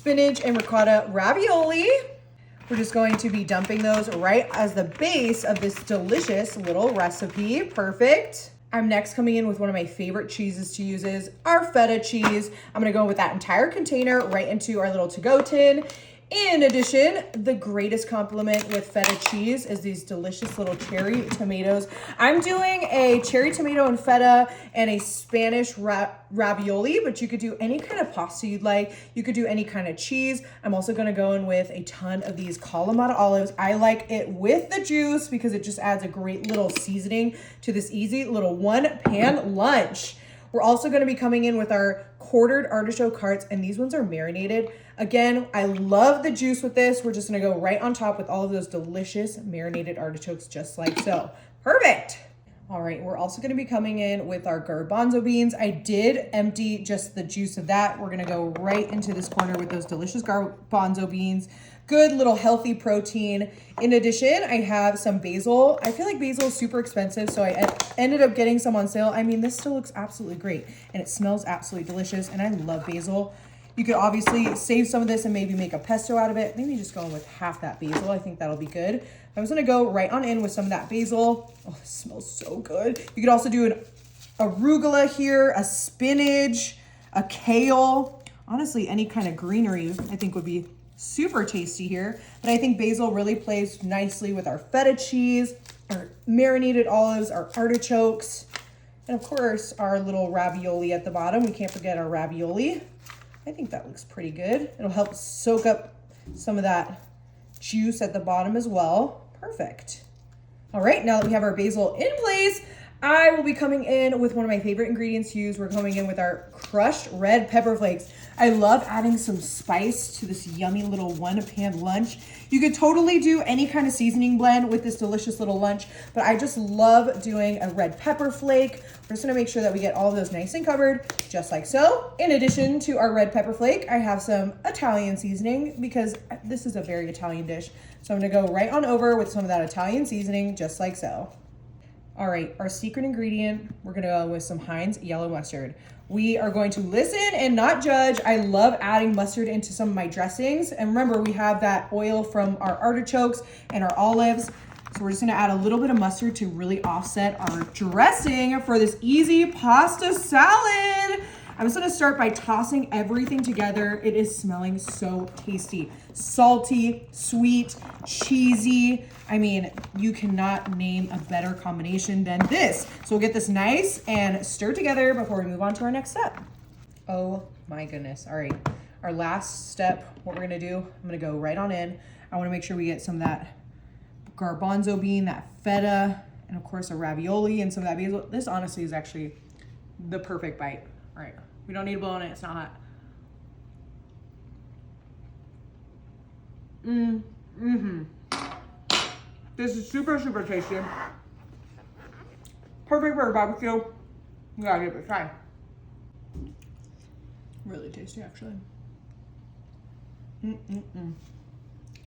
spinach and ricotta ravioli. We're just going to be dumping those right as the base of this delicious little recipe. Perfect. I'm next coming in with one of my favorite cheeses to use is our feta cheese. I'm gonna go with that entire container right into our little to-go tin. In addition, the greatest compliment with feta cheese is these delicious little cherry tomatoes. I'm doing a cherry tomato and feta and a Spanish ravioli, but you could do any kind of pasta you'd like. You could do any kind of cheese. I'm also gonna go in with a ton of these Kalamata olives. I like it with the juice because it just adds a great little seasoning to this easy little one pan lunch. We're also gonna be coming in with our quartered artichoke hearts, and these ones are marinated. Again, I love the juice with this. We're just gonna go right on top with all of those delicious marinated artichokes, just like so. Perfect. All right, we're also gonna be coming in with our garbanzo beans. I did empty just the juice of that. We're gonna go right into this corner with those delicious garbanzo beans. Good little healthy protein. In addition, I have some basil. I feel like basil is super expensive, so I ended up getting some on sale. I mean, this still looks absolutely great, and it smells absolutely delicious, and I love basil. You could obviously save some of this and maybe make a pesto out of it. Maybe just go in with half that basil. I think that'll be good. I'm just gonna go right on in with some of that basil. Oh, it smells so good. You could also do an arugula here, a spinach, a kale. Honestly, any kind of greenery I think would be super tasty here. But I think basil really plays nicely with our feta cheese, our marinated olives, our artichokes, and of course our little ravioli at the bottom. We can't forget our ravioli. I think that looks pretty good. It'll help soak up some of that juice at the bottom as well. Perfect. All right, now that we have our basil in place, I will be coming in with one of my favorite ingredients to use. We're coming in with our crushed red pepper flakes. I love adding some spice to this yummy little one pan lunch. You could totally do any kind of seasoning blend with this delicious little lunch, but I just love doing a red pepper flake. We're just gonna make sure that we get all of those nice and covered, just like so. In addition to our red pepper flake, I have some Italian seasoning because this is a very Italian dish. So I'm gonna go right on over with some of that Italian seasoning, just like so. All right, our secret ingredient, we're gonna go with some Heinz yellow mustard. We are going to listen and not judge. I love adding mustard into some of my dressings. And remember, we have that oil from our artichokes and our olives. So we're just gonna add a little bit of mustard to really offset our dressing for this easy pasta salad. I'm just gonna start by tossing everything together. It is smelling so tasty. Salty, sweet, cheesy. I mean, you cannot name a better combination than this. So we'll get this nice and stir together before we move on to our next step. Oh my goodness. All right, our last step, what we're gonna do, I'm gonna go right on in. I wanna make sure we get some of that garbanzo bean, that feta, and of course a ravioli and some of that basil. This honestly is actually the perfect bite. All right, we don't need to blow on it, it's not hot. This is super, super tasty. Perfect for a barbecue. You gotta give it a try. Really tasty, actually.